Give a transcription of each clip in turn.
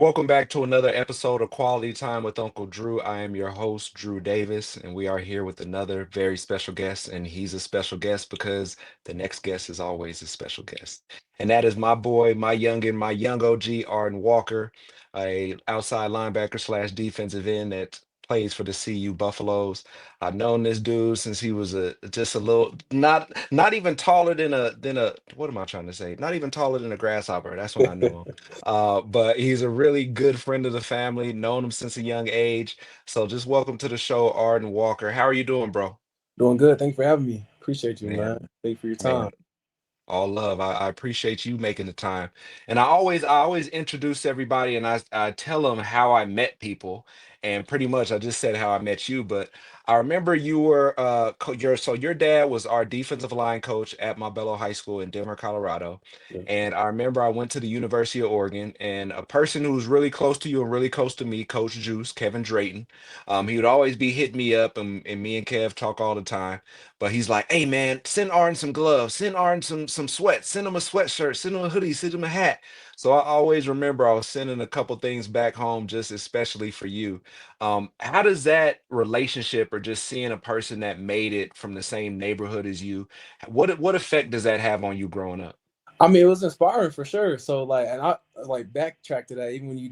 Welcome back to another episode of Quality Time with Uncle Drew. I am your host, Drew Davis, and we are here with another very special guest. And he's a special guest because the next guest is always a special guest. And that is my boy, my youngin, my young OG, Arden Walker, a outside linebacker slash defensive end that plays for the CU Buffaloes. I've known this dude since he was just a little not even taller than a what am I trying to say? Not even taller than a grasshopper. That's when I knew him. But he's a really good friend of the family, known him since a young age. So just welcome to the show, Arden Walker. How are you doing, bro? Doing good. Thank you for having me. Appreciate you, Man, man. Thank you for your time. man, all love. I appreciate you making the time. And I always introduce everybody and I tell them how I met people. And pretty much I just said how I met you, but I remember you were your dad was our defensive line coach at Marbello High School in Denver, Colorado. Yeah. And I remember I went to the University of Oregon, and a person who was really close to you and really close to me, Coach Juice, Kevin Drayton. He would always be hitting me up, and me and Kev talk all the time. But he's like, "Hey man, send Arden some gloves, send Arden some sweats, send him a sweatshirt, send him a hoodie, send him a hat." So I always remember I was sending a couple things back home, just especially for you. How does that relationship, or just seeing a person that made it from the same neighborhood as you, what effect does that have on you growing up? I mean, it was inspiring for sure. So like, and I like backtrack to that. Even when you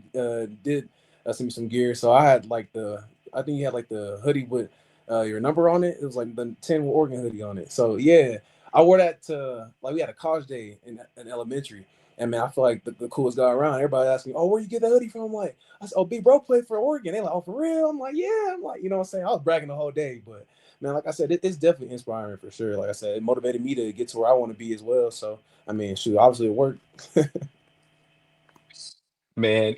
did send me some gear, so I had like I think you had like the hoodie with your number on it. It was like the 10 Oregon hoodie on it. So yeah, I wore that to like we had a college day in elementary. And man, I feel like the coolest guy around. Everybody asked me, "Oh, where you get that hoodie from?" I'm like, I said, "Oh, big bro played for Oregon." They like, "Oh, for real?" I'm like, "Yeah." I'm like, you know what I'm saying? I was bragging the whole day, but man, like I said, it's definitely inspiring for sure. Like I said, it motivated me to get to where I want to be as well. So I mean, shoot, obviously it worked. Man,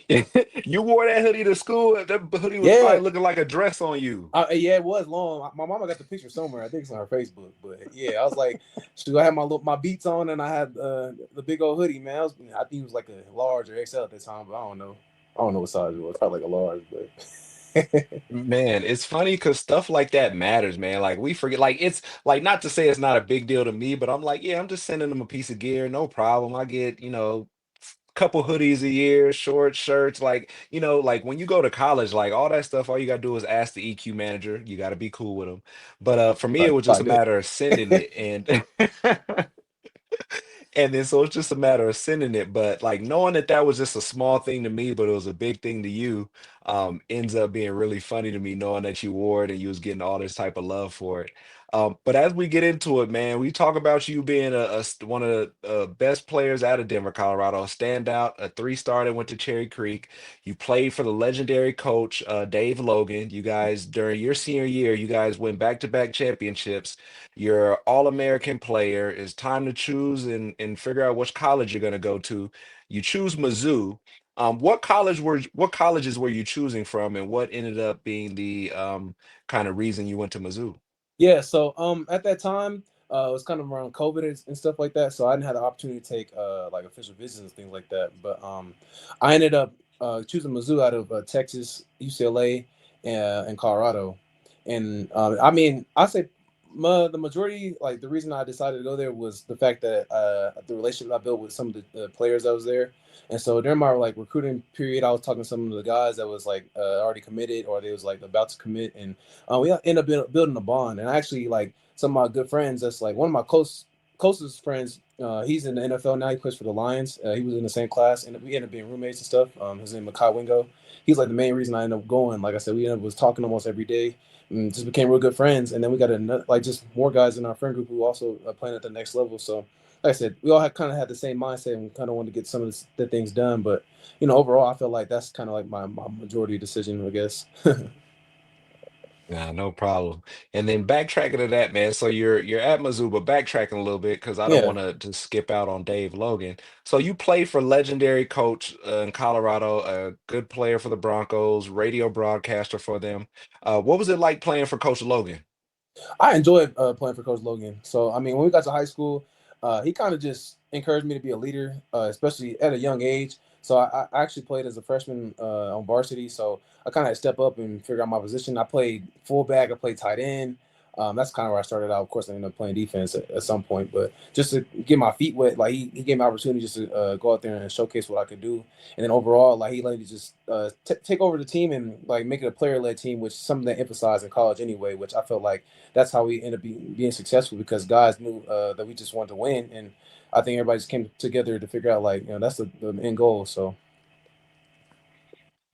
you wore that hoodie to school. That hoodie was Yeah, probably looking like a dress on you. yeah, it was long. My mama got the picture somewhere. I think it's on her Facebook. But yeah, I was like, shoot, I had my beats on and I had the big old hoodie, man. I think it was like a large or XL at the time, but I don't know. I don't know what size it was. Probably like a large, but Man, it's funny because stuff like that matters, man. Like we forget, like it's like not to say it's not a big deal to me, but I'm like, yeah, I'm just sending them a piece of gear, no problem. I get, couple hoodies a year, short shirts, like, like when you go to college, like all that stuff, all you gotta do is ask the EQ manager. You gotta be cool with them. But for me, it right, was just a like that. matter of sending it and And then so it's just a matter of sending it. But like knowing that that was just a small thing to me, but it was a big thing to you, ends up being really funny to me, knowing that you wore it and you was getting all this type of love for it. But as we get into it, man, we talk about you being one of the best players out of Denver, Colorado, a standout, a three-star that went to Cherry Creek. You played for the legendary coach, Dave Logan. You guys, during your senior year, you guys went back-to-back championships. You're all-American player. It's time to choose and figure out which college you're going to go to. You choose Mizzou. What colleges were you choosing from, and what ended up being the kind of reason you went to Mizzou? Yeah, so at that time, it was kind of around COVID and stuff like that. So I didn't have the opportunity to take like official visits and things like that. But I ended up choosing Mizzou out of Texas, UCLA, and Colorado. And I mean, I say the majority, like the reason I decided to go there was the fact that the relationship I built with some of the players that was there. And so during my like recruiting period, I was talking to some of the guys that was like already committed or they was like about to commit, and we ended up building a bond. And actually, like some of my good friends, that's like one of my closest friends. He's in the NFL now. He plays for the Lions. He was in the same class, and we ended up being roommates and stuff. His name is Makai Wingo. He's like the main reason I ended up going. Like I said, we ended up was talking almost every day, and just became real good friends. And then we got another, like just more guys in our friend group who also are playing at the next level. So, like I said, we all had kind of had the same mindset and kind of wanted to get some of the things done. But overall, I feel like that's kind of like my majority decision, I guess. Nah, no problem. And then backtracking to that, man. So you're at Mizzou, but backtracking a little bit because I don't Yeah. want to just skip out on Dave Logan. So you play for legendary coach in Colorado, a good player for the Broncos, radio broadcaster for them. What was it like playing for Coach Logan? I enjoyed playing for Coach Logan. So I mean, when we got to high school, he kind of just encouraged me to be a leader, especially at a young age. So I actually played as a freshman on varsity. So I kind of had to step up and figure out my position. I played fullback. I played tight end. That's kind of where I started out. Of course, I ended up playing defense at some point, but just to get my feet wet, like he gave me opportunity just to go out there and showcase what I could do. And then overall, like he let me just take over the team and like make it a player led team, which is something they emphasized in college anyway. Which I felt like that's how we ended up being successful because guys knew that we just wanted to win, and I think everybody just came together to figure out like that's the end goal. So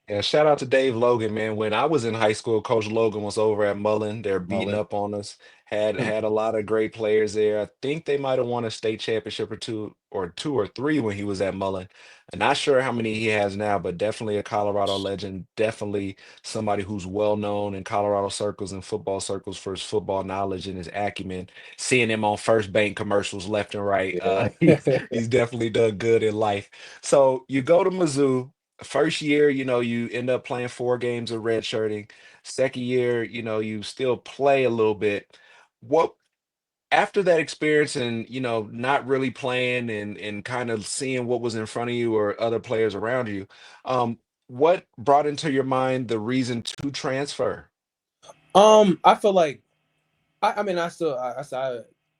Yeah, shout out to Dave Logan, man. When I was in high school, Coach Logan was over at Mullen. They're beating Mullen. up on us. Had a lot of great players there. I think they might have won a state championship or two or three when he was at Mullen. I'm not sure how many he has now, but definitely a Colorado legend. Definitely somebody who's well known in Colorado circles and football circles for his football knowledge and his acumen. Seeing him on First Bank commercials left and right, Yeah. he's definitely done good in life. So you go to Mizzou. First year, you end up playing 4 games of redshirting. Second year, you still play a little bit. What After that experience and not really playing and kind of seeing what was in front of you or other players around you, what brought into your mind the reason to transfer? I feel like I mean,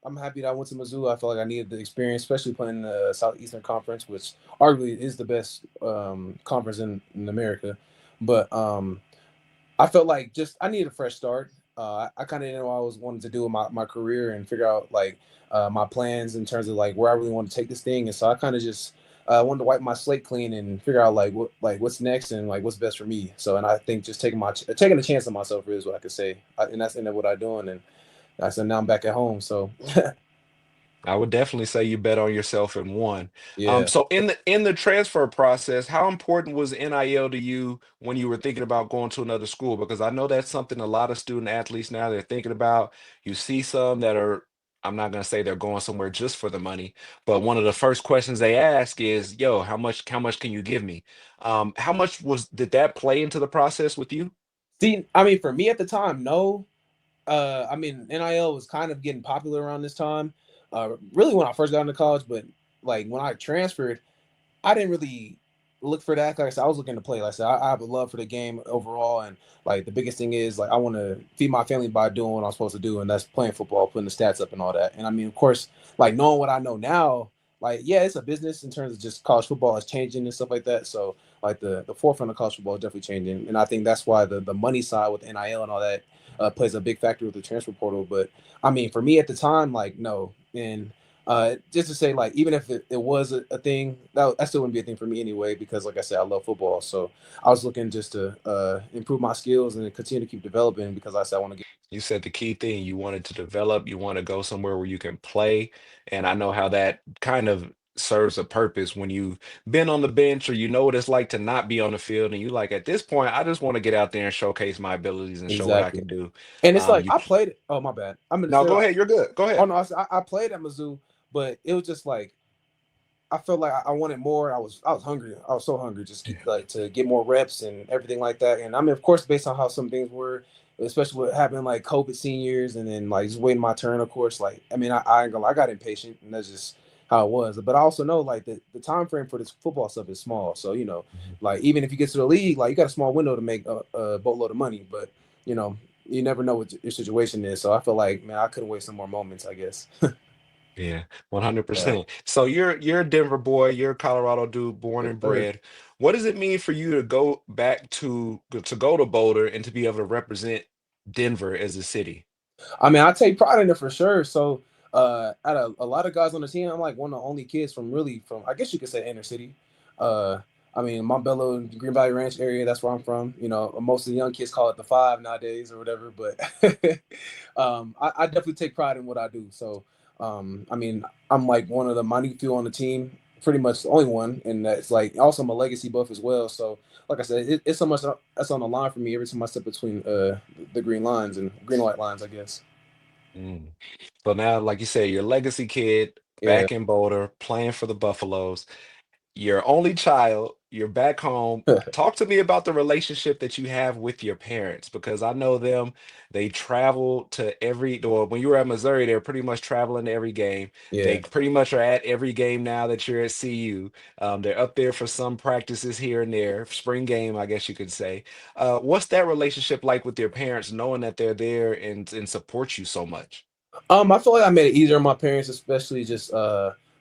I'm happy that I went to Mizzou. I feel like I needed the experience, especially playing in the Southeastern Conference, which arguably is the best conference in America. But I felt like just I needed a fresh start. I kind of didn't know what I was wanting to do in my career and figure out like my plans in terms of like where I really want to take this thing. And so I kind of just wanted to wipe my slate clean and figure out what's next and like what's best for me. So and I think just taking a chance on myself is what I could say, and that's ended what I'm doing. And I said now I'm back at home. So I would definitely say you bet on yourself and won. yeah. So in the transfer process, how important was NIL to you when you were thinking about going to another school? Because I know that's something a lot of student athletes now they're thinking about. You see some that are, I'm not gonna say they're going somewhere just for the money, but one of the first questions they ask is, "Yo, how much can you give me?" How much was did that play into the process with you? See, I mean, for me at the time, no. I mean, NIL was kind of getting popular around this time. Really when I first got into college, but like when I transferred, I didn't really look for that. Like I said, I was looking to play. Like I said, I have a love for the game overall, and like the biggest thing is like I want to feed my family by doing what I'm supposed to do, and that's playing football, putting the stats up, and all that. And I mean, of course, like knowing what I know now, like yeah, it's a business in terms of just college football is changing and stuff like that. So like the forefront of college football is definitely changing, and I think that's why the money side with NIL and all that plays a big factor with the transfer portal. But I mean, for me at the time, like no, and just to say, like, even if it was a thing, that still wouldn't be a thing for me anyway, because like I said, I love football. So I was looking just to improve my skills and continue to keep developing because like I said I want to get. You said the key thing you wanted to develop, you want to go somewhere where you can play. And I know how that kind of serves a purpose when you've been on the bench or you know what it's like to not be on the field. And you like, at this point, I just want to get out there and showcase my abilities and show what I Exactly. can do. And it's like You I played. Oh my bad. I'm gonna No, say go like, ahead. You're good. Go oh ahead. no, I played at Mizzou, but it was just like I felt like I wanted more. I was hungry. I was so hungry, just Yeah. like to get more reps and everything like that. And I mean, of course, based on how some things were, especially what happened like COVID seniors, and then like just waiting my turn. Of course, like I mean, I ain't gonna lie, I got impatient, and that's just how it was. But I also know like the time frame for this football stuff is small. So Mhm. like even if you get to the league, like you got a small window to make a boatload of money. But you know, you never know what your situation is. So I feel like man, I could have wasted some more moments. I guess. Yeah, Yeah. 100%. So you're a Denver boy, you're a Colorado dude, born Yes, and sir. bred. What does it mean for you to go back to go to Boulder and to be able to represent Denver as a city? I mean, I take pride in it for sure. So, out of a lot of guys on the team, I'm like one of the only kids from I guess you could say inner city. Uh, I mean, Montbello and Green Valley Ranch area. That's where I'm from. Most of the young kids call it the five nowadays or whatever. But I definitely take pride in what I do. So, I mean, I'm like one of the minute few on the team, pretty much the only one, and that's like also I'm a legacy buff as well. So, like I said, it's so much that's on the line for me every time I step between the green lines and green and white lines, I guess. Mm. So now, like you said, you're a legacy kid Yeah. back in Boulder playing for the Buffaloes. Your only child, you're back home. Talk to me about the relationship that you have with your parents because I know them. They travel to every, well, when you were at Missouri, they're pretty much traveling to every game. They Yeah. pretty much are at every game now that you're at CU. They're up there for some practices here and there, spring game, I guess you could say. What's that relationship like with your parents, knowing that they're there and support you so much? I feel like I made it easier on my parents, especially just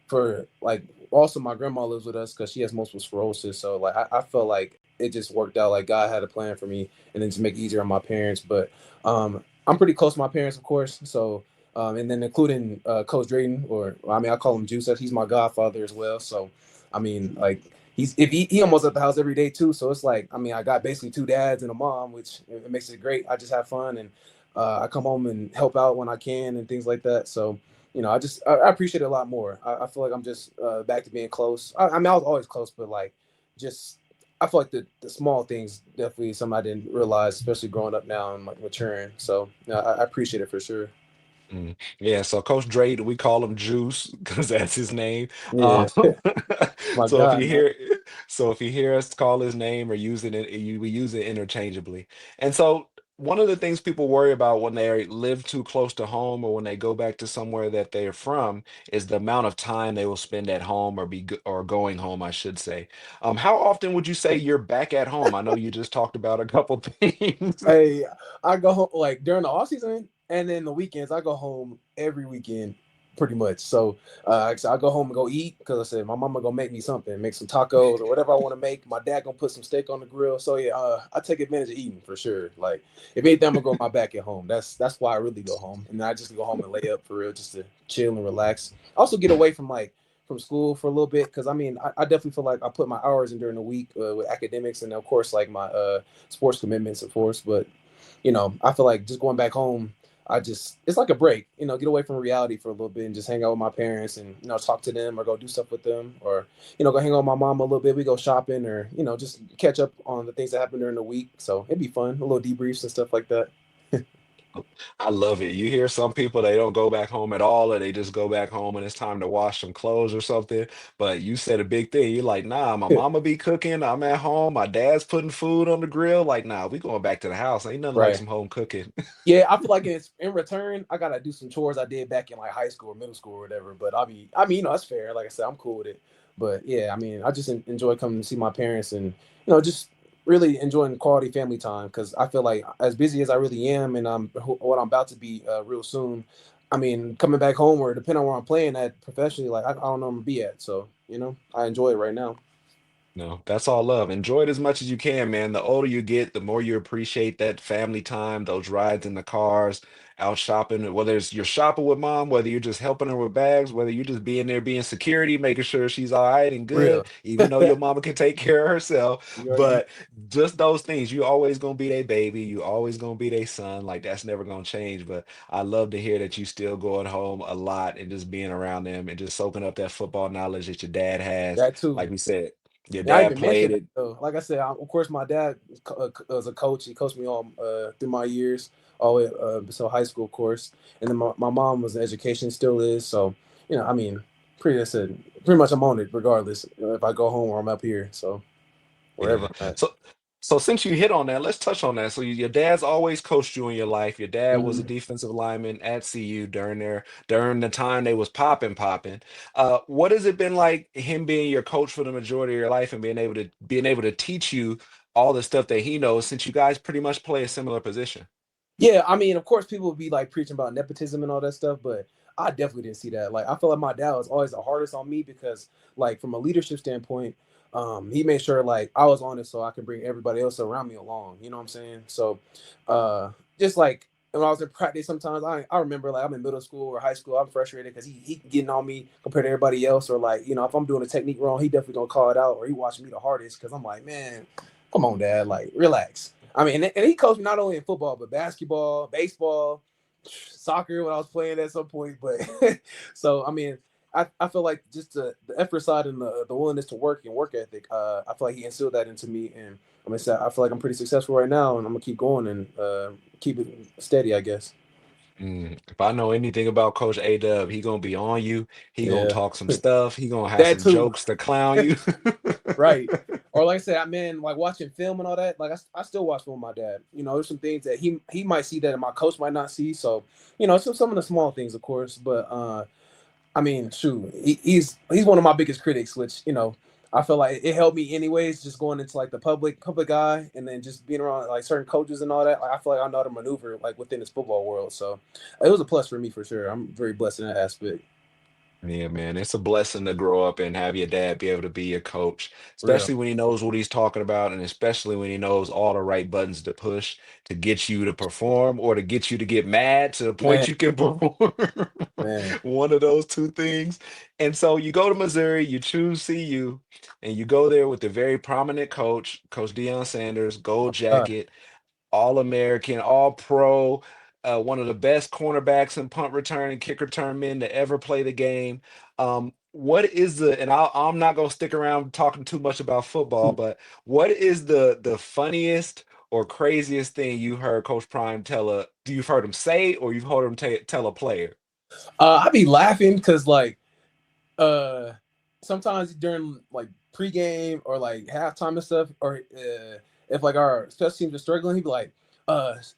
for like also my grandma lives with us because she has multiple sclerosis. So like I felt like it just worked out. Like God had a plan for me, and then to make it easier on my parents. But I'm pretty close to my parents, of course. So and then including Coach Drayton, or I mean I call him Juice. He's my godfather as well. So I mean like. He almost at the house every day too, so it's like I mean I got basically two dads and a mom, which it makes it great. I just have fun and I come home and help out when I can and things like that. So, I appreciate it a lot more. I feel like I'm just back to being close. I mean, I was always close, but like just I feel like the small things definitely something I didn't realize, especially growing up now and like maturing. So, I appreciate it for sure. Yeah, so Coach Drake, we call him Juice because that's his name. Um, Yeah, my so if God, you man. hear, so if you hear us call his name or using it, we use it interchangeably. And so one of the things people worry about when they live too close to home or when they go back to somewhere that they're from is the amount of time they will spend at home or or going home, I should say. How often would you say you're back at home? I know you just talked about a couple things. Hey, I go home like during the off season and then the weekends. I go home every weekend, pretty much. So I go home and go eat because I said my mama gonna make me something, make some tacos or whatever I want to make. My dad gonna put some steak on the grill. So yeah, I take advantage of eating for sure. Like if anything, I'm gonna go my back at home. That's why I really go home, and then I just go home and lay up for real, just to chill and relax. Also get away from from school for a little bit because I mean I definitely feel like I put my hours in during the week with academics and of course like my sports commitments, of course. But I feel like just going back home, it's like a break. Get away from reality for a little bit and just hang out with my parents and talk to them or go do stuff with them or go hang out with my mom a little bit. We go shopping or just catch up on the things that happened during the week. So it'd be fun, a little debriefs and stuff like that. I love it. You hear some people they don't go back home at all, or they just go back home and it's time to wash some clothes or something. But you said a big thing. You're like, nah, my mama be cooking. I'm at home. My dad's putting food on the grill. Like, nah, we going back to the house. Ain't nothing like Right. some home cooking. Yeah, I feel like in return, I gotta do some chores I did back in like high school or middle school or whatever. But I mean, that's fair. Like I said, I'm cool with it. But yeah, I mean, I just enjoy coming to see my parents and just really enjoying quality family time because I feel like as busy as I really am and what I'm about to be real soon. I mean, coming back home or depending on where I'm playing at professionally, like I don't know where I'm gonna be at. So I enjoy it right now. No, that's all love. Enjoy it as much as you can, man. The older you get, the more you appreciate that family time, those rides in the cars, out shopping, whether it's you're shopping with mom, whether you're just helping her with bags, whether you're just being there being security, making sure she's all right and good, Real. even though your mama can take care of herself. You But just those things, you always gonna be their baby, you always gonna be their son. Like that's never gonna change. But I love to hear that you still going home a lot and just being around them and just soaking up that football knowledge that your dad has. that too. Like we said. Your Yeah, I dad even played mentioned that it. though. Like I said, of course, my dad was a coach. He coached me all through my years, all the way so high school, of course. And then my mom was in education, still is. So I mean, I said, pretty much I'm on it regardless if I go home or I'm up here. So wherever Yeah. I'm at. So since you hit on that, let's touch on that. So your dad's always coached you in your life. Your dad was a Mhm. defensive lineman at CU during the time they was popping. What has it been like him being your coach for the majority of your life and being able to teach you all the stuff that he knows since you guys pretty much play a similar position? Yeah, I mean, of course, people would be like preaching about nepotism and all that stuff, but I definitely didn't see that. Like, I feel like my dad was always the hardest on me because, like, from a leadership standpoint, he made sure like I was on it so I could bring everybody else around me along. You know what I'm saying? So, just like when I was in practice, sometimes I remember like I'm in middle school or high school, I'm frustrated because he getting on me compared to everybody else, or like if I'm doing a technique wrong, he definitely gonna call it out, or he watching me the hardest because I'm like, man, come on, dad, like relax. I mean, and he coached me not only in football, but basketball, baseball, soccer when I was playing at some point. But so, I mean, I feel like just the effort side and the willingness to work and work ethic, I feel like he instilled that into me. And I feel like I'm pretty successful right now and I'm going to keep going and keep it steady, I guess. If I know anything about Coach A Dub, he gonna be on you. He gonna Yeah, talk some stuff. He gonna have that some too. jokes to clown you. Right. Or like I said, I mean, like watching film and all that. Like I still watch film with my dad. You know, there's some things that he might see that my coach might not see. So, you know, some of the small things, of course. But I mean, shoot, he's one of my biggest critics. Which you know, I feel like it helped me anyways. Just going into like the public eye, and then just being around like certain coaches and all that. Like I feel like I know how to maneuver like within this football world. So it was a plus for me for sure. I'm very blessed in that aspect. Yeah, man, it's a blessing to grow up and have your dad be able to be your coach, Real especially when he knows what he's talking about, and especially when he knows all the right buttons to push to get you to perform or to get you to get mad to the man, point you can perform. man. One of those two things. And so you go to Missouri, you choose CU, and you go there with the very prominent coach, Coach Deion Sanders, gold Uh, jacket, all-American, all-pro, one of the best cornerbacks and punt return and kick return men to ever play the game. What is the, and I'm not going to stick around talking too much about football, but what is the funniest or craziest thing you heard Coach Prime tell a, do you've heard him say or you've heard him tell a player? I be laughing because like uh sometimes during like pregame or like halftime and stuff, or if like our special teams are struggling, he'd be like,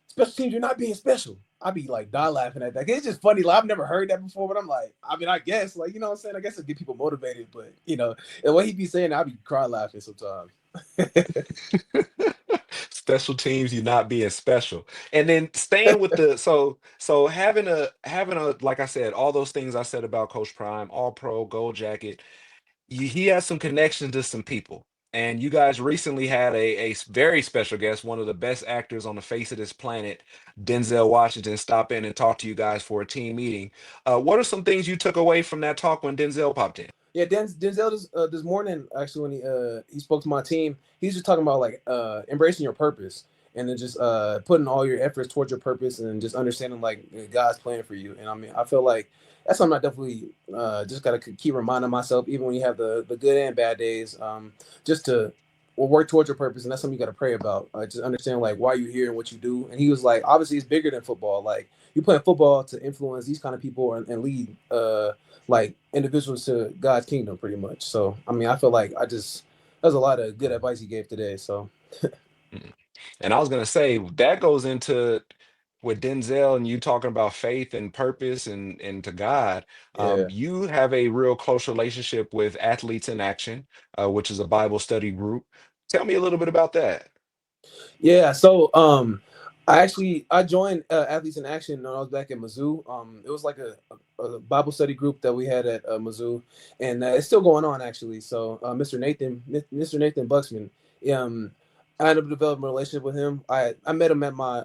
special teams, you're not being special. I'd be like die laughing at that. It's just funny. Like I've never heard that before, but I'm like, I mean, I guess like you know what I'm saying. I guess it get people motivated, but you know, and what he'd be saying, I'd be cry laughing sometimes. Special teams, you not being special. And then staying with the so having a like I said, all those things I said about Coach Prime, all pro, gold jacket, he has some connections to some people. And you guys recently had very special guest, one of the best actors on the face of this planet, Denzel Washington, stop in and talk to you guys for a team meeting. What are some things you took away from that talk when Denzel popped in? Yeah, Denzel this morning actually when he spoke to my team, he's just talking about like embracing your purpose and then just putting all your efforts towards your purpose and just understanding like God's plan for you. And I mean, I feel like that's something I definitely just gotta keep reminding myself, even when you have the good and bad days, just to work towards your purpose. And that's something you got to pray about. Just understand like why you're here and what you do. And he was like, obviously, it's bigger than football. Like you play football to influence these kind of people and lead like individuals to God's kingdom, pretty much. So I mean, I feel like there's a lot of good advice he gave today. So Mm. And I was gonna say that goes into with Denzel and you talking about faith and purpose and to God. yeah, You have a real close relationship with Athletes in Action, which is a Bible study group. Tell me a little bit about that. yeah. So I joined Athletes in Action when I was back in Mizzou. It was like a Bible study group that we had at Mizzou, and it's still going on actually. So Mr. Nathan Buxman, um, I ended up developing a relationship with him. I met him at my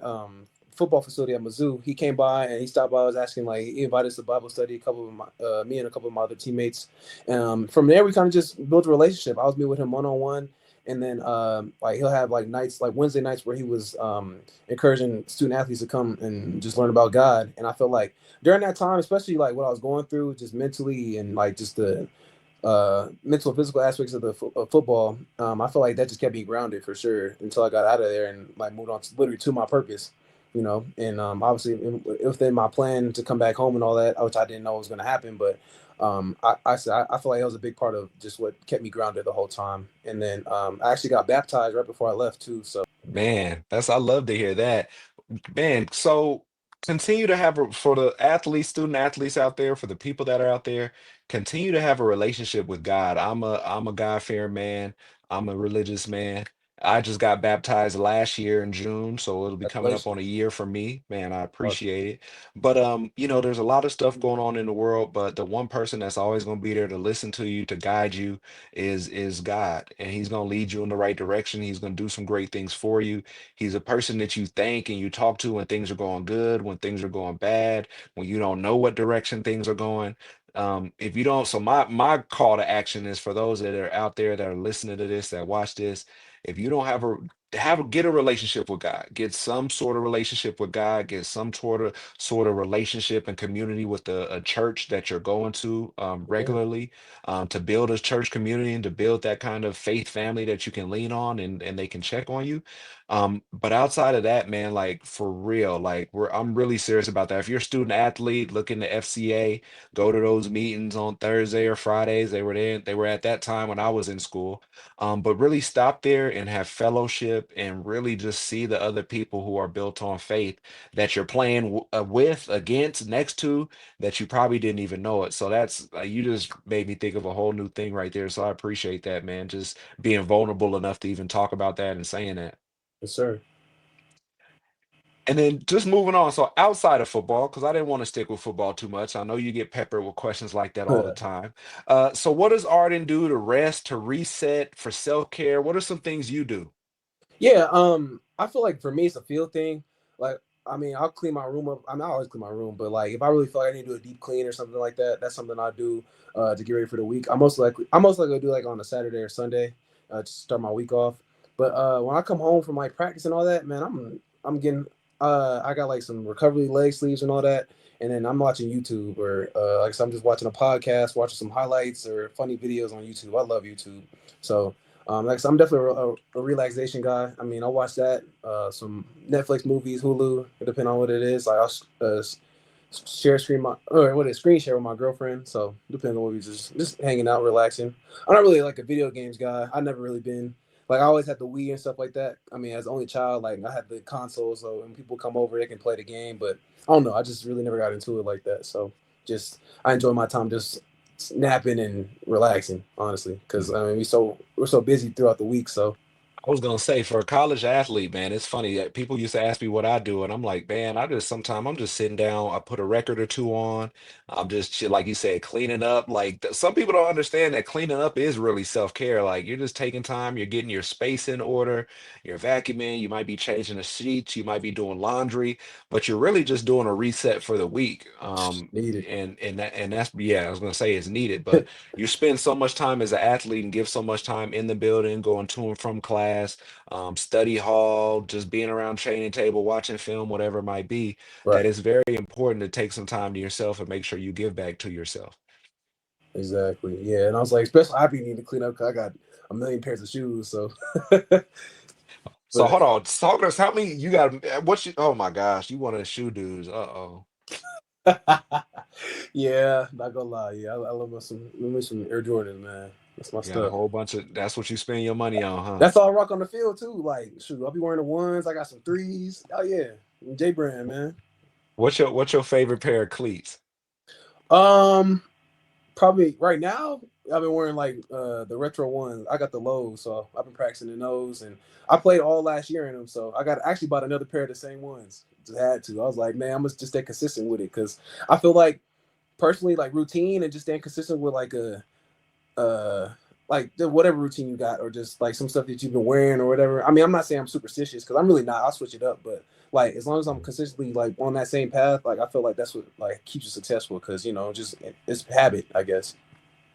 football facility at Mizzou. He came by and he stopped by. I was asking like he invited us to Bible study. A couple of me and a couple of my other teammates. From there, we kind of just built a relationship. I was meeting with him one on one, and then like he'll have like nights like Wednesday nights where he was encouraging student athletes to come and just learn about God. And I felt like during that time, especially like what I was going through just mentally and like just the mental and physical aspects of the football, I feel like that just kept me grounded for sure until I got out of there and like moved on to, literally to my purpose, you know. And obviously within my plan to come back home and all that, which I didn't know was going to happen, but I feel like it was a big part of just what kept me grounded the whole time. And then I actually got baptized right before I left too. So Man, that's I love to hear that. Man, so continue to have for the athletes, student athletes out there, for the people that are out there, continue to have a relationship with God. I'm a God-fearing man. I'm a religious man. I just got baptized last year in June, so it'll be coming up on a congratulations. year for me. Man, I Awesome. appreciate it. But there's a lot of stuff going on in the world, but the one person that's always going to be there to listen to you, to guide you is God, and he's going to lead you in the right direction. He's going to do some great things for you. He's a person that you thank and you talk to when things are going good, when things are going bad, when you don't know what direction things are going. If you don't, so my call to action is for those that are out there that are listening to this, that watch this. If you don't have a get a relationship with God, get some sort of relationship with God, get some sort of relationship and community with a church that you're going to Yeah, regularly, to build a church community and to build that kind of faith family that you can lean on and they can check on you. But outside of that, man, like for real, like I'm really serious about that. If you're a student athlete, look into FCA, go to those meetings on Thursday or Fridays. They were at that time when I was in school. But really stop there and have fellowship and really just see the other people who are built on faith that you're playing with, against, next to, that you probably didn't even know it. So that's you just made me think of a whole new thing right there. So I appreciate that, man. Just being vulnerable enough to even talk about that and saying that. yes, sir. And then just moving on. So outside of football, because I didn't want to stick with football too much. I know you get peppered with questions like that all the time. So what does Arden do to rest, to reset, for self-care? What are some things you do? Yeah, I feel like for me it's a feel thing. Like, I mean, I'll clean my room up. I mean, I always clean my room, but like if I really feel like I need to do a deep clean or something like that, that's something I do to get ready for the week. I most likely do like on a Saturday or Sunday to start my week off. But when I come home from like practice and all that, man, I'm getting I got like some recovery leg sleeves and all that, and then I'm watching YouTube or like I said, I'm just watching a podcast, watching some highlights or funny videos on YouTube. I love YouTube, so. Like I said, I'm definitely a relaxation guy. I mean, I watch that, some Netflix movies, Hulu, depending on what it is. Like I'll share screen my or what is screen share with my girlfriend. So depending on what we just hanging out, relaxing. I'm not really like a video games guy. I never really been like I always had the Wii and stuff like that. I mean, as the only child, like I had the console, so when people come over, they can play the game. But I don't know. I just really never got into it like that. So just I enjoy my time just napping and relaxing, honestly, because I mean we're so busy throughout the week. So I was gonna say for a college athlete, man, it's funny that people used to ask me what I do, and I'm like, man, I just sometimes I'm just sitting down, I put a record or two on, I'm just like you said, cleaning up. Like some people don't understand that cleaning up is really self-care. Like you're just taking time, you're getting your space in order, you're vacuuming, you might be changing the sheets, you might be doing laundry, but you're really just doing a reset for the week. needed. And that's yeah, I was gonna say it's needed, but you spend so much time as an athlete and give so much time in the building, going to and from class, study hall, just being around training table, watching film, whatever it might be, that Right. it's very important to take some time to yourself and make sure you give back to yourself. Exactly. Yeah. And I was like, especially I be needing to clean up because I got a million pairs of shoes. So, So but hold on, talk to us. How many you got? What you? Oh my gosh, you one of the shoe dudes. Uh-oh. yeah, not gonna lie. Yeah, I love me some Air Jordans, man. That's my You got a stuff. whole bunch of. That's what you spend your money on, huh? That's all I rock on the field too. Like, shoot, I'll be wearing the ones. I got some threes. Oh yeah, J brand, man. What's your favorite pair of cleats? Um, Probably right now, I've been wearing like the retro ones. I got the lows, so I've been practicing in those, and I played all last year in them. So I got actually bought another pair of the same ones. Just had to. I was like, man, I'm gonna just stay consistent with it because I feel like personally, like routine and just staying consistent with uh whatever routine you got, or just like some stuff that you've been wearing or whatever. I mean, I'm not saying I'm superstitious because I'm really not. I'll switch it up, but like as long as I'm consistently like on that same path, like I feel like that's what like keeps you successful because just it's habit, I guess.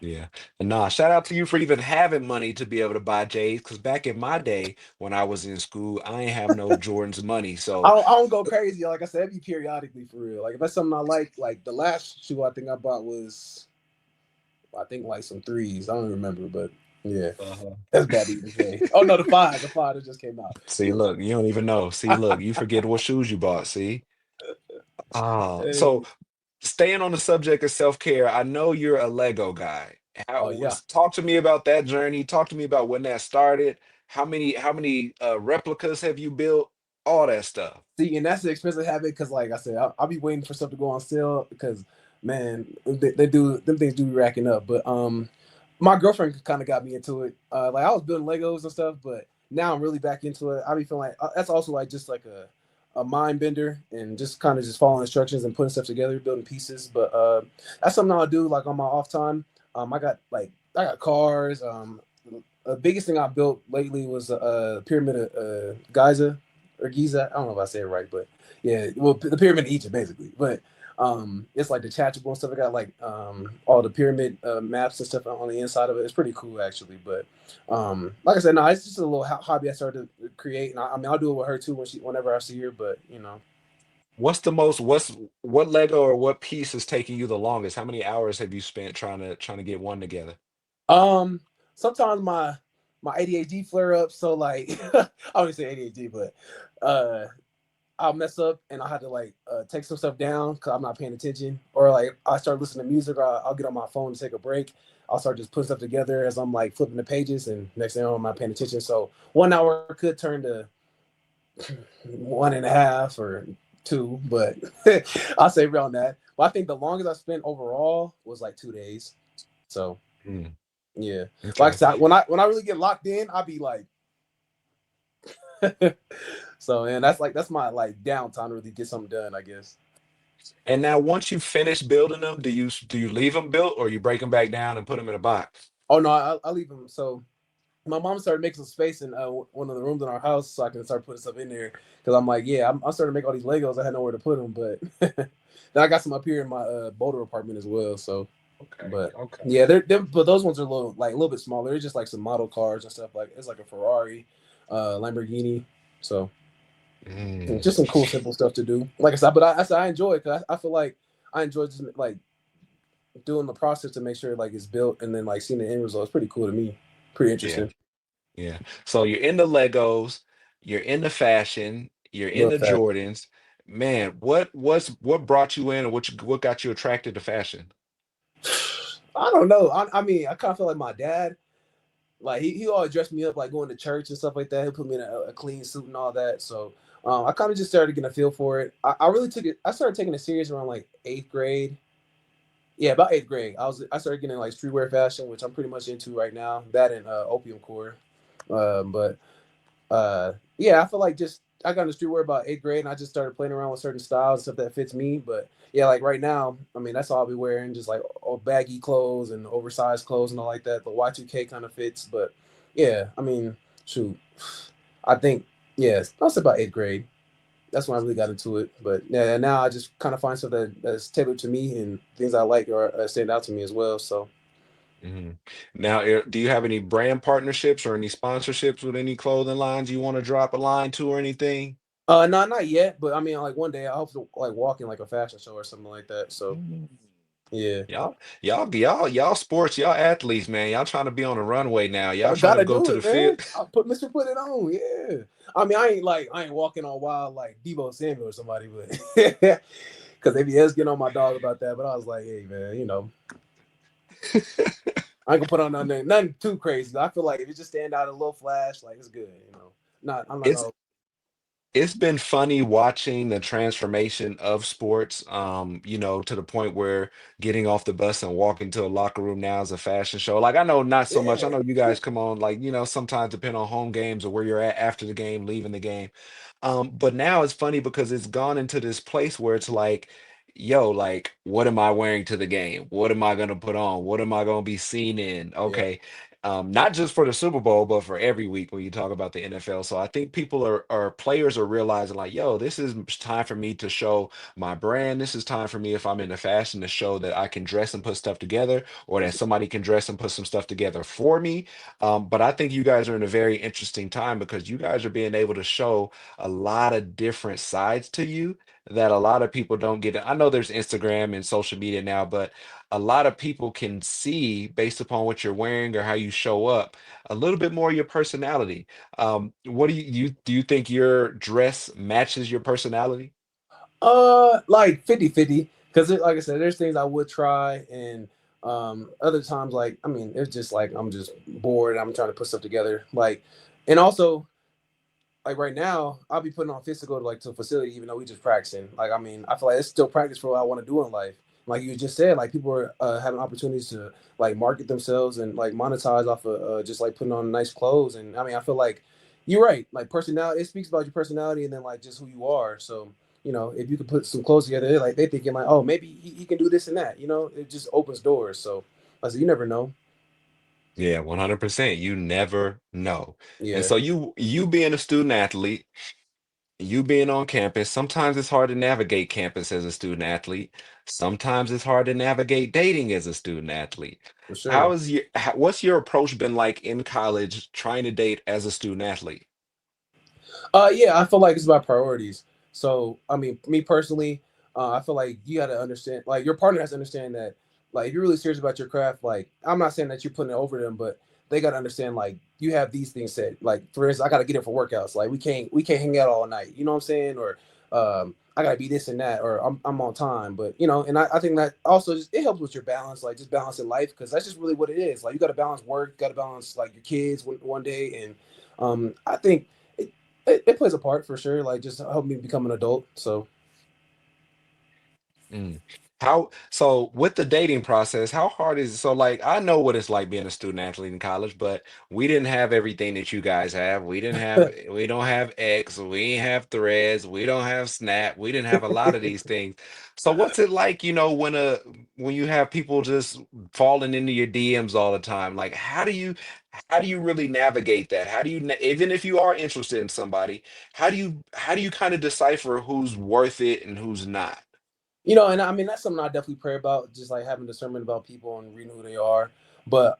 Yeah. And nah, shout out to you for even having money to be able to buy J's. Because back in my day when I was in school, I ain't have no Jordan's money. So, I don't go crazy. Like I said, it'd be periodically for real. Like if that's something I like the last shoe I think I bought was I think like some threes. I don't remember, but yeah, uh that's bad to even say. Oh no, the five that just came out. see, Yeah. look, you don't even know. See, look, you forget what shoes you bought. See? So Hey. staying on the subject of self-care, I know you're a Lego guy. Oh yeah. Talk to me about that journey. Talk to me about when that started. How many replicas have you built? All that stuff. See, and that's the expensive habit because, like I said, I'll be waiting for stuff to go on sale because, man, they do them things do be racking up. But my girlfriend kind of got me into it. Like I was building Legos and stuff, but now I'm really back into it. I be feeling like that's also like just like a mind bender and just kind of just following instructions and putting stuff together, building pieces. But that's something I'll do like on my off time. I got cars. The biggest thing I built lately was a pyramid of Giza or Giza. I don't know if I say it right, but yeah, well, the pyramid of Egypt basically. But It's like detachable and stuff. I got like all the pyramid maps and stuff on the inside of it. It's pretty cool actually. But like I said, no, it's just a little hobby I started to create, and I mean I'll do it with her too whenever I see her. But you know, What Lego or what piece is taking you the longest? How many hours have you spent trying to get one together? um, sometimes my ADHD flare up. So like I wouldn't say ADHD, but uh I'll mess up and I'll have to like take some stuff down because I'm not paying attention, or like I start listening to music, or I'll get on my phone to take a break. I'll start just putting stuff together as I'm like flipping the pages, and next thing I'm not paying attention. So 1 hour could turn to 1.5 or two, but I'll say around that. But I think the longest I spent overall was like 2 days. So Mm, yeah, like I okay. said, when I really get locked in, I'll be like, so and that's my like downtime to really get something done, I guess. And now, once you finish building them, do you leave them built or you break them back down and put them in a box? Oh no, I leave them. So my mom started making some space in one of the rooms in our house, so I can start putting stuff in there. Because I'm like, yeah, I'm starting to make all these Legos. I had nowhere to put them, but then I got some up here in my Boulder apartment as well. So, Okay, but okay. yeah, but those ones are a little bit smaller. They're just like some model cars and stuff. Like it's like a Ferrari, Lamborghini. So Mm. just some cool, simple stuff to do. Like I said, but I said I enjoy it because I feel like I enjoy just like doing the process to make sure like it's built and then like seeing the end result. It's pretty cool to me. Pretty Yeah, interesting. yeah. So you're into Legos, you're into fashion, you're Love into that. Jordans. Man, what brought you in, or what got you attracted to fashion? I don't know. I mean, I kind of feel like my dad. Like he always dressed me up, like going to church and stuff like that. He put me in a clean suit and all that. So I kind of just started getting a feel for it. I really took it. I started taking it serious around like eighth grade. Yeah, about eighth grade. I started getting like streetwear fashion, which I'm pretty much into right now. That and opium core. But yeah, I feel like just I got into streetwear about eighth grade, and I just started playing around with certain styles and stuff that fits me. But yeah, like right now, I mean, that's all I'll be wearing, just like all baggy clothes and oversized clothes and all like that. The Y2K kind of fits, but yeah, I mean, shoot, I think yes, that's about eighth grade. That's when I really got into it. But yeah, now I just kind of find stuff that's tailored to me and things I like or stand out to me as well. So Mhm. Now, do you have any brand partnerships or any sponsorships with any clothing lines you want to drop a line to or anything? no, not yet, but I mean, like one day I hope to like walk in like a fashion show or something like that. So Mm. yeah. Y'all sports, y'all athletes, man. Y'all trying to be on the runway now. Y'all I trying to gotta go do to the it, field. man. I put Mr. Put it on, yeah. I mean, I ain't walking on wild like Debo Samuel or somebody, but because they be getting on my dog about that. But I was like, hey, man, I ain't gonna put on nothing too crazy. I feel like if you just stand out a little flash, like it's good, Not I'm not It's gonna. it's been funny watching the transformation of sports, to the point where getting off the bus and walking to a locker room now is a fashion show. Like I know not so much. I Yeah, know you guys come on, like, sometimes depend on home games or where you're at after the game, leaving the game. But now it's funny because it's gone into this place where it's like, yo, like, what am I wearing to the game? What am I gonna put on? What am I gonna be seen in? yeah, Okay. Not just for the Super Bowl, but for every week when you talk about the NFL. So I think people are players are realizing like, yo, this is time for me to show my brand. This is time for me if I'm into fashion to show that I can dress and put stuff together, or that somebody can dress and put some stuff together for me. But I think you guys are in a very interesting time because you guys are being able to show a lot of different sides to you that a lot of people don't get. I know there's Instagram and social media now, but a lot of people can see based upon what you're wearing or how you show up a little bit more of your personality. What do you think your dress matches your personality? like 50-50. Because like I said, there's things I would try, and other times like I mean, it's just like I'm just bored. I'm trying to put stuff together, like, and also like right now, I'll be putting on physical to a facility, even though we just practicing. Like, I mean, I feel like it's still practice for what I want to do in life. Like you just said, like people are having opportunities to like market themselves and like monetize off of just like putting on nice clothes. And I mean, I feel like you're right. Like personality, it speaks about your personality and then like just who you are. So if you could put some clothes together, they thinking like, oh, maybe he can do this and that. It just opens doors. So I said, you never know. Yeah, 100%. You never know. And Yeah. so you being a student athlete, You being on campus, sometimes it's hard to navigate campus as a student athlete. Sometimes it's hard to navigate dating as a student athlete. For sure. What's your approach been like in college trying to date as a student athlete? Yeah, I feel like it's about priorities. So, I mean, me personally, I feel like you got to understand, like your partner has to understand that, like if you're really serious about your craft, like I'm not saying that you're putting it over them, but they got to understand like you have these things set. Like for instance, I got to get it for workouts. Like we can't hang out all night. You know what I'm saying? Or I got to be this and that, or I'm on time. But and I think that also just it helps with your balance, like just balancing life, because that's just really what it is. Like you got to balance work, got to balance like your kids one day, and I think it plays a part for sure. Like just help me become an adult. So Mm. How so with the dating process, how hard is it? So like I know what it's like being a student athlete in college, but we didn't have everything that you guys have. We don't have X, we didn't have threads, we don't have Snap, we didn't have a lot of these things. So what's it like, when you have people just falling into your DMs all the time? Like how do you really navigate that? Even if you are interested in somebody, how do you kind of decipher who's worth it and who's not? and I mean that's something I definitely pray about, just like having discernment about people and reading who they are. But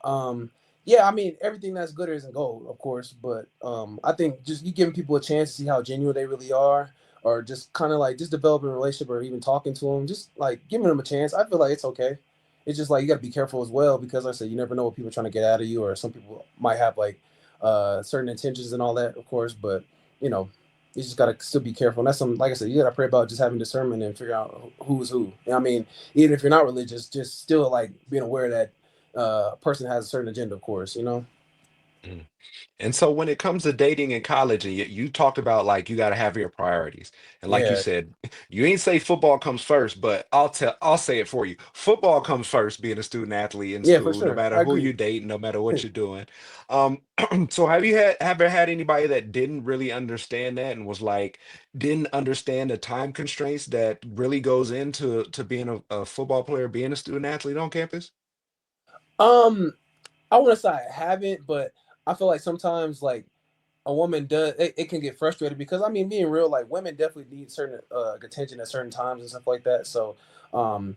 yeah, I mean everything that's good isn't gold, of course. But I think just you giving people a chance to see how genuine they really are, or just kind of like just developing a relationship, or even talking to them, just like giving them a chance. I feel like it's okay. It's just like you got to be careful as well, because like I said, you never know what people are trying to get out of you, or some people might have like certain intentions and all that, of course. But you know, you just gotta still be careful. And that's something, like I said, you gotta pray about just having discernment and figure out who's who. And I mean, even if you're not religious, just still like being aware that a person has a certain agenda, of course. Mm. And so when it comes to dating in college, and you talked about like you got to have your priorities, and like you Yeah, said, you ain't say football comes first, but I'll say it for you. Football comes first, being a student athlete in yeah, for school, no sure. matter I who you agree. date, no matter what you're doing. Um, so have you had ever had anybody that didn't really understand that and was like didn't understand the time constraints that really goes into being a football player, being a student athlete on campus? Um, I want to say I haven't, but I feel like sometimes like a woman does it can get frustrated, because I mean being real, like women definitely need certain attention at certain times and stuff like that. So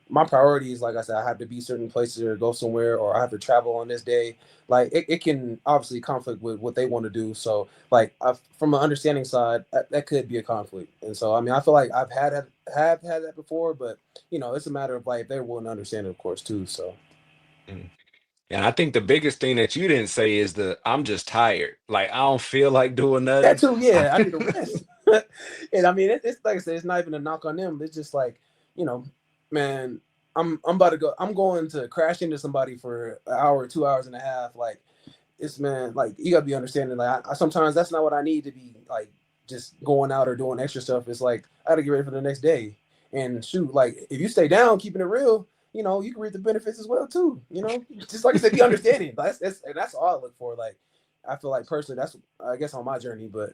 my priorities, like I said, I have to be certain places or go somewhere, or I have to travel on this day. Like it can obviously conflict with what they want to do. So like from an understanding side, that could be a conflict. And so I mean I feel like have had that before, but it's a matter of like if they're willing to understand it, of course, too. So Mm. And I think the biggest thing that you didn't say is I'm just tired. Like I don't feel like doing that nothing. too, yeah, I need to rest. And I mean, it's like I said, it's not even a knock on them. It's just like, you know, man, I'm about to go. I'm going to crash into somebody for an hour, 2 hours and a half. Like, it's man, like you gotta be understanding. Like, sometimes that's not what I need to be like, just going out or doing extra stuff. It's like I gotta get ready for the next day. And shoot, like if you stay down, keeping it real, you can reap the benefits as well too. Just like I said, be understanding. That's all I look for. Like, I feel like personally, that's I guess on my journey, but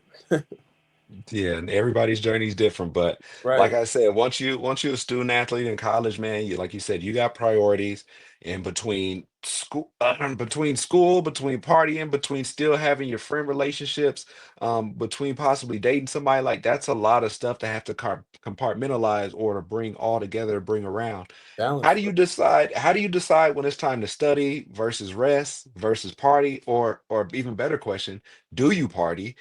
Yeah, and everybody's journey is different, but like right, I said, once you're a student athlete in college, man, you like you said, you got priorities in between school, between partying, between still having your friend relationships, between possibly dating somebody. Like that's a lot of stuff to have to compartmentalize or to bring all together, bring around. balance. How do you decide when it's time to study versus rest versus party, or even better question, do you party?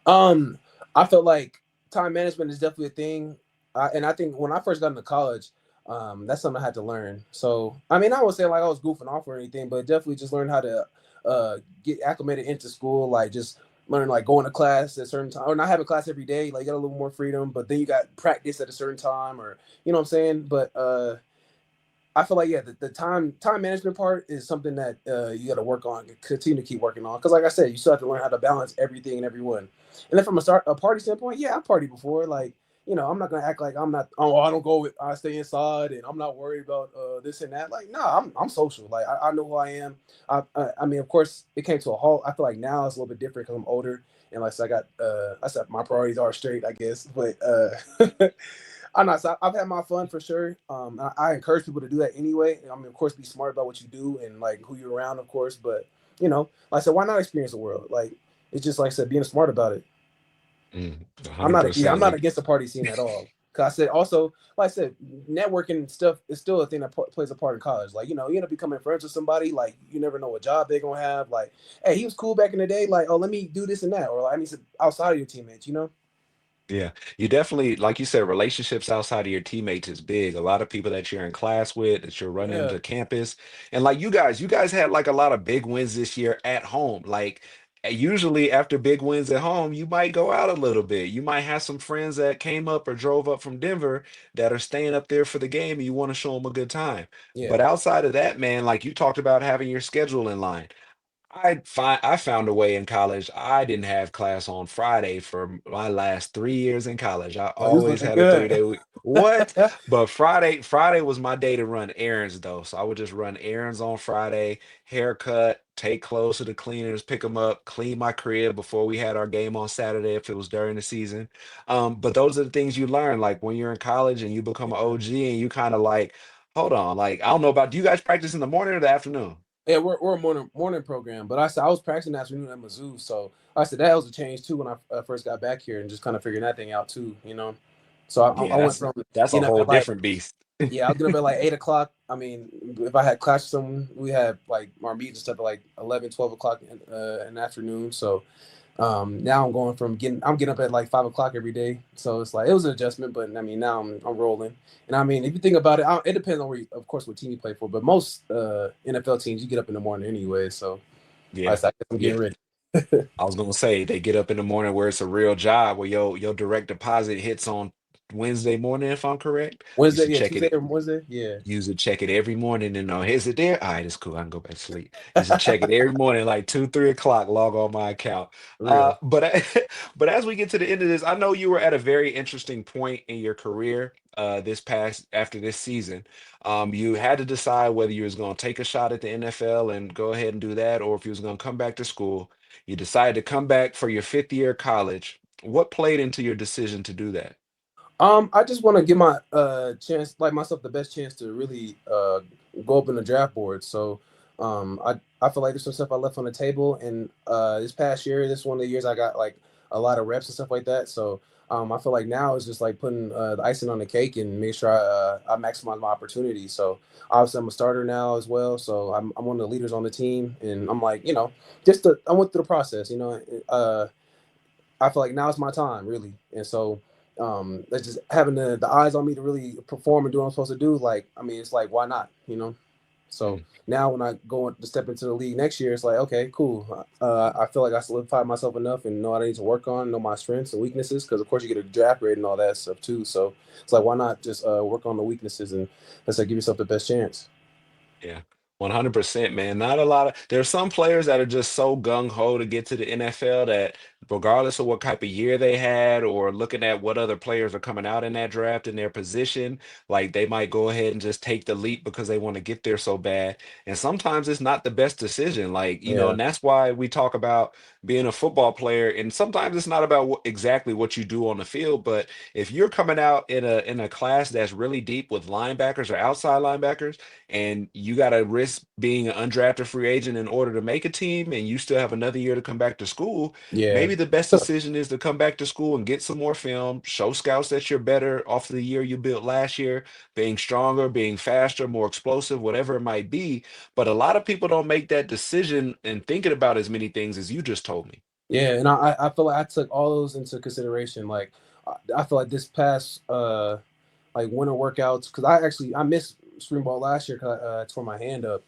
Um, I felt like time management is definitely a thing, and I think when I first got into college, that's something I had to learn. So, I mean, I would say like I was goofing off or anything, but definitely just learn how to get acclimated into school, like just learn like going to class at a certain time, or not having class every day. Like you got a little more freedom, but then you got practice at a certain time, or what I'm saying. But I feel like, yeah, the time management part is something that you got to work on, continue to keep working on. Because like I said, you still have to learn how to balance everything and everyone. And then from a party standpoint, yeah, I partied before. Like I'm not gonna act like I'm not. Oh, I don't go with. I stay inside and I'm not worried about this and that. Like, no, I'm social. Like I know who I am. I mean, of course, it came to a halt. I feel like now it's a little bit different because I'm older, and like so I said my priorities are straight, I guess. But I'm not. So I've had my fun for sure. I encourage people to do that anyway. I mean, of course, be smart about what you do and like who you're around, of course. But like I said, why not experience the world? Like it's just like I said, being smart about it. I'm not 100%. not Like, against the party scene at all. Cause I said also, like I said, networking and stuff is still a thing that plays a part in college. Like you end up becoming friends with somebody. Like you never know what job they're gonna have. Like, hey, he was cool back in the day. Like, oh, let me do this and that, or like, I need to outside of your teammates. You know? yeah, you definitely, like you said, relationships outside of your teammates is big. A lot of people that you're in class with, that you're running Yeah, to campus, and like you guys had like a lot of big wins this year at home. Like usually after big wins at home, you might go out a little bit. You might have some friends that came up or drove up from Denver that are staying up there for the game, and you want to show them a good time. yeah. But outside of that, man, like you talked about having your schedule in line. I found a way in college. I didn't have class on Friday for my last 3 years in college. I Oh, he was always looking had a good. 3 day week. What? But Friday was my day to run errands though. So I would just run errands on Friday, haircut, take clothes to the cleaners, pick them up, clean my crib before we had our game on Saturday if it was during the season. But those are the things you learn, like when you're in college and you become an Yeah. OG and you kind of like, hold on, like I don't know about, do you guys practice in the morning or the afternoon? Yeah, we're a morning program, but I said I was practicing afternoon at Mizzou, so I said that was a change too when I first got back here and just kind of figuring that thing out too, you know. So I Yeah, went from that's a getting up whole at like different beast. yeah, I was getting up at like 8 o'clock. I mean, if I had class with someone, we had like our meetings and stuff at like 11, 12 o'clock in the afternoon. So now I'm getting up at like 5 o'clock every day. So it's like it was an adjustment, but I mean now I'm rolling. And I mean if you think about it, it depends on of course what team you play for, but most NFL teams you get up in the morning anyway. So Yeah. I guess I'm Yeah. getting ready. I was gonna say they get up in the morning where it's a real job where your direct deposit hits on Wednesday morning, if I'm correct. You Wednesday, should yeah, check Tuesday it. or Wednesday, yeah, Use it, check it every morning and know, is it there? All right, it's cool. I can go back to sleep. You should check it every morning, like 2, 3 o'clock, log on my account. real. But but as we get to the end of this, I know you were at a very interesting point in your career this past after this season. You had to decide whether you was going to take a shot at the NFL and go ahead and do that, or if you was going to come back to school. You decided to come back for your fifth year of college. What played into your decision to do that? I just want to give my chance, like myself, the best chance to really go up in the draft board. So I feel like there's some stuff I left on the table, and this past year, this one of the years I got like a lot of reps and stuff like that. So I feel like now it's just like putting the icing on the cake and make sure I maximize my opportunity. So obviously I'm a starter now as well. So I'm one of the leaders on the team, and I'm like I went through the process. I feel like now it's my time, really. And so that's just having the eyes on me to really perform and do what I'm supposed to do. Like, I mean, it's like, why not? So now when I go to step into the league next year, it's like, okay, cool. I feel like I solidified myself enough and know what I need to work on, know my strengths and weaknesses. Because of course you get a draft grade and all that stuff too. So it's like, why not just work on the weaknesses and let's say give yourself the best chance. Yeah, 100%, man. Not a lot of there's some players that are just so gung ho to get to the NFL that regardless of what type of year they had or looking at what other players are coming out in that draft in their position, like they might go ahead and just take the leap because they want to get there so bad. And sometimes it's not the best decision. Like, Yeah, and that's why we talk about being a football player. And sometimes it's not about exactly what you do on the field, but if you're coming out in a class that's really deep with linebackers or outside linebackers and you got to risk being an undrafted free agent in order to make a team, and you still have another year to come back to school, yeah. maybe the best So decision is to come back to school and get some more film, show scouts that you're better off of the year you built last year, being stronger, being faster, more explosive, whatever it might be. But a lot of people don't make that decision and thinking about as many things as you just told me. yeah, and I feel like I took all those into consideration. Like I feel like this past like winter workouts because I missed spring ball last year because I tore my hand up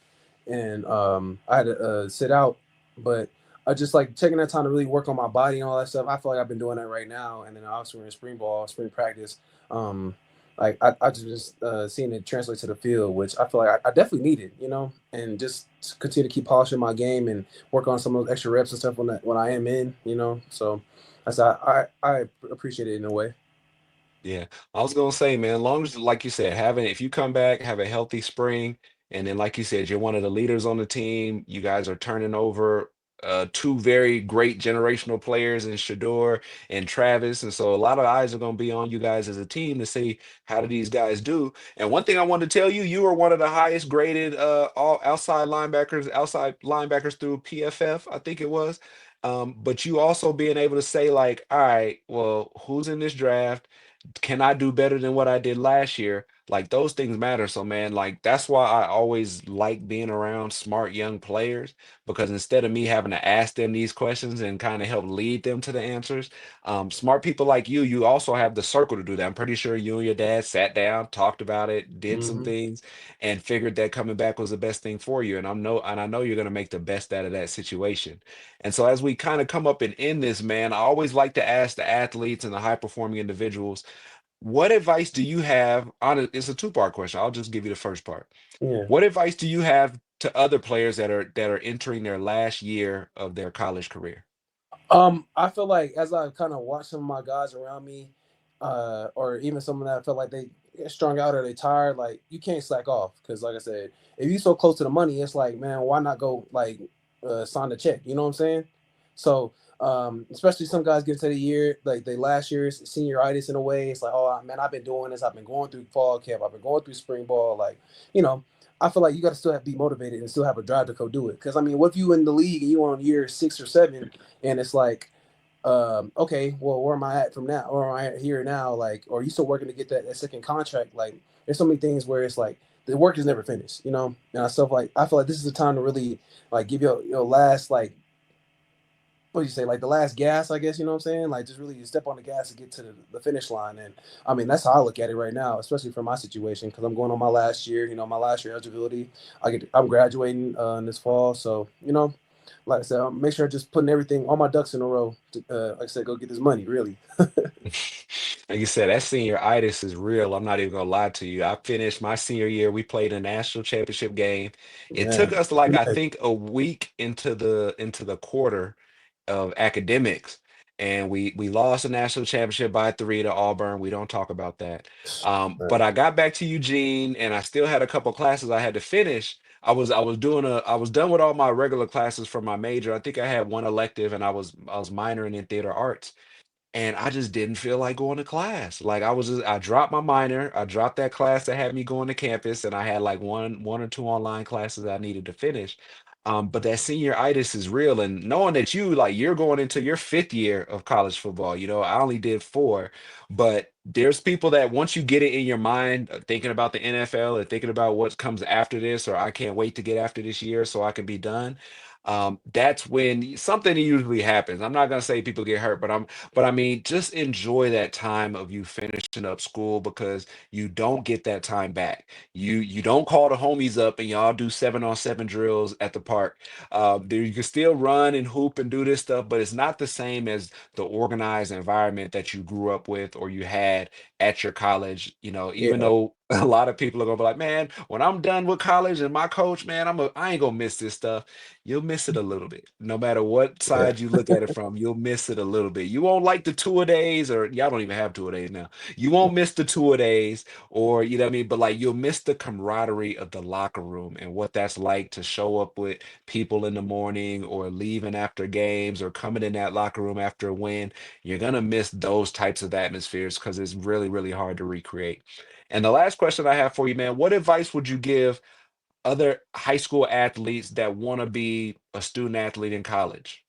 and I had to sit out. But I just like taking that time to really work on my body and all that stuff. I feel like I've been doing that right now. And then obviously we're in spring ball, spring practice. Um, like I just seeing it translate to the field, which I feel like I definitely need it, and just continue to keep polishing my game and work on some of those extra reps and stuff when I am in. So that's I appreciate it in a way. Yeah, I was gonna say, man, as long as, like you said, having if you come back, have a healthy spring, and then, like you said, you're one of the leaders on the team. You guys are turning over two very great generational players in Shador and Travis, and so a lot of eyes are gonna be on you guys as a team to see how do these guys do. And one thing I wanted to tell you, you are one of the highest graded all outside linebackers through PFF, I think it was. But you also being able to say like, all right, well, who's in this draft? Can I do better than what I did last year? Like those things matter. So man, like that's why I always like being around smart young players, because instead of me having to ask them these questions and kind of help lead them to the answers, smart people like you also have the circle to do that. I'm pretty sure you and your dad sat down, talked about it, did some Hmm. things, and figured that coming back was the best thing for you. And I know you're gonna make the best out of that situation. And so as we kind of come up and end this, man, I always like to ask the athletes and the high performing individuals, what advice do you have on it? It's a two-part question. I'll just give you the first part. Yeah. What advice do you have to other players that are entering their last year of their college career? I feel like as I kind of watch some of my guys around me, or even someone that I feel like they get strung out or they tired, like you can't slack off because, like I said, if you so close to the money, it's like, man, why not go like sign the check? You know what I'm saying? So, especially some guys get to the year like they last year's senioritis in a way. It's like, oh man, I've been doing this. I've been going through fall camp. I've been going through spring ball. Like, you know, I feel like you got to still have to be motivated and still have a drive to go do it. Because I mean, what if you in the league and you on year 6 or 7, and it's like, okay, well, where am I at from now? Or am I at here now? Like, or are you still working to get that second contract? Like, there's so many things where it's like the work is never finished, you know. And I stuff like I feel like this is the time to really like give your last like what do you say, like the last gas, I guess, you know what I'm saying? Like just really step on the gas to get to the finish line. And I mean, that's how I look at it right now, especially for my situation, because I'm going on my last year, my last year eligibility. I'm graduating in this fall. So, like I said, make sure I'm just putting everything, all my ducks in a row to, like I said, go get this money, really. Like you said, that senioritis is real. I'm not even gonna lie to you. I finished my senior year. We played a national championship game. It took Man. us like I think a week into the quarter of academics, and we lost the national championship by 3 to Auburn. We don't talk about that. But Man. I got back to Eugene, and I still had a couple classes I had to finish. I was done with all my regular classes for my major. I think I had one elective, and I was minoring in theater arts, and I just didn't feel like going to class. Like I dropped my minor, I dropped that class that had me going to campus, and I had like one or two online classes I needed to finish. But that senioritis is real, and knowing that you're going into your fifth year of college football. I only did four, but there's people that once you get it in your mind, thinking about the NFL and thinking about what comes after this, or I can't wait to get after this year so I can be done. That's when something usually happens. I'm not gonna say people get hurt, but I mean, just enjoy that time of you finishing up school, because you don't get that time back. You don't call the homies up and y'all do 7-on-7 drills at the park. There you can still run and hoop and do this stuff, but it's not the same as the organized environment that you grew up with or you had at your college. Even Yeah. though a lot of people are gonna be like, man, when I'm done with college and my coach, man, I ain't gonna miss this stuff. You'll miss it a little bit. No matter what Yeah. side you look at it from, you'll miss it a little bit. You won't like the tour days, or y'all don't even have tour days now. You won't miss the tour days, or you know what I mean, but like you'll miss the camaraderie of the locker room and what that's like to show up with people in the morning or leaving after games or coming in that locker room after a win. You're gonna miss those types of atmospheres because it's really, really hard to recreate. And the last question I have for you, man, what advice would you give other high school athletes that want to be a student athlete in college?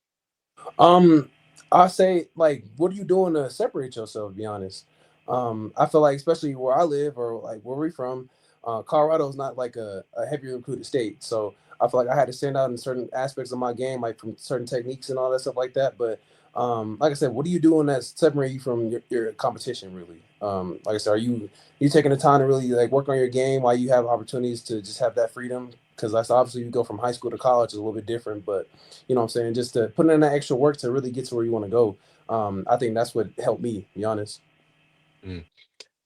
Um, I say like, what are you doing to separate yourself? To be honest, I feel like especially where I live or like where we're from, Colorado is not like a heavily recruited state, so I feel like I had to stand out in certain aspects of my game, like from certain techniques and all that stuff like that. But like I said, what are you doing that separate you from your competition? Really, like I said, are you taking the time to really like work on your game while you have opportunities to just have that freedom? Because that's obviously you go from high school to college is a little bit different, but you know what I'm saying, just to put in that extra work to really get to where you want to go. I think that's what helped me, to be honest. Mm.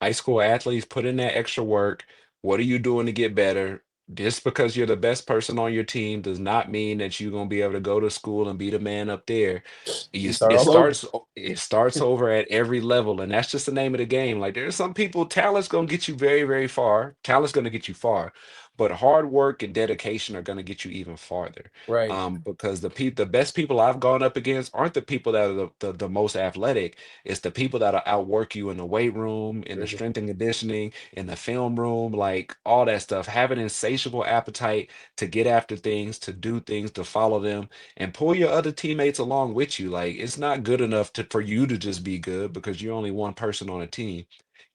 High school athletes put in that extra work. What are you doing to get better? Just because you're the best person on your team does not mean that you're gonna be able to go to school and be the man up there. You You, start it all over. starts it starts over at every level, and that's just the name of the game. Like there's some people, talent's gonna get you very, very far. Talent's gonna get you far, but hard work and dedication are going to get you even farther. Right. Because the best people I've gone up against aren't the people that are the most athletic. It's the people that'll outwork you in the weight room, in the Mhm. strength and conditioning, in the film room, like all that stuff. Have an insatiable appetite to get after things, to do things, to follow them, and pull your other teammates along with you. Like it's not good enough for you to just be good because you're only one person on a team.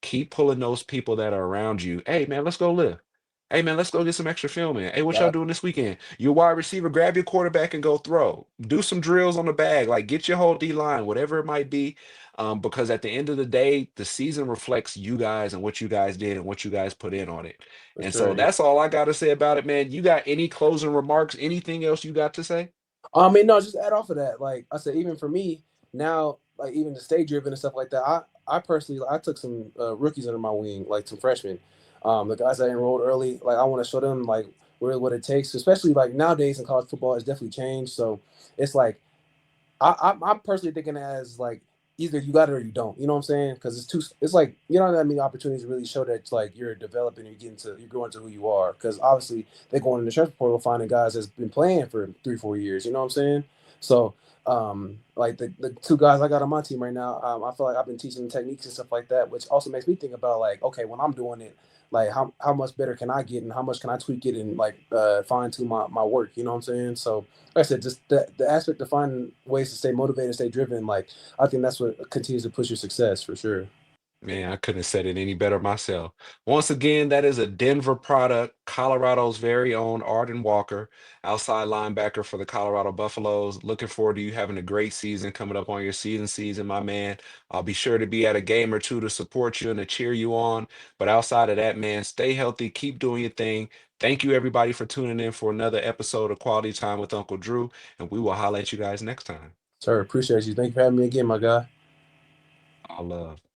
Keep pulling those people that are around you. Hey man, let's go live. Hey man, let's go get some extra film in. Hey, what y'all Got doing this weekend? Your wide receiver, grab your quarterback and go throw. Do some drills on the bag. Like get your whole D line, whatever it might be. Because at the end of the day, the season reflects you guys and what you guys did and what you guys put in on it. for And so sure. that's all I got to say about it, man. You got any closing remarks? Anything else you got to say? I mean, no, just add off of that. Like I said, even for me now, like even the stay driven and stuff like that. I personally, I took some rookies under my wing, like some freshmen. The guys that enrolled early, like I want to show them like what it takes, especially like nowadays in college football, has definitely changed. So it's like I'm personally thinking as like either you got it or you don't. You know what I'm saying? Because it's too. It's like you don't have that many opportunities to really show that like you're developing, you're growing to who you are. Because obviously they're going in the transfer portal finding guys that's been playing for 3 4 years. You know what I'm saying? So like the two guys I got on my team right now, I feel like I've been teaching them techniques and stuff like that, which also makes me think about like okay when I'm doing it. Like how much better can I get and how much can I tweak it and like fine tune my work, you know what I'm saying? So like I said, just the aspect of finding ways to stay motivated, stay driven. Like I think that's what continues to push your success for sure. Man, I couldn't have said it any better myself. Once again, that is a Denver product, Colorado's very own Arden Walker, outside linebacker for the Colorado Buffaloes. Looking forward to you having a great season coming up on your season, my man. I'll be sure to be at a game or two to support you and to cheer you on. But outside of that, man, stay healthy, keep doing your thing. Thank you, everybody, for tuning in for another episode of Quality Time with Uncle Drew, and we will holler at you guys next time. Sir, appreciate you. Thank you for having me again, my guy. All love.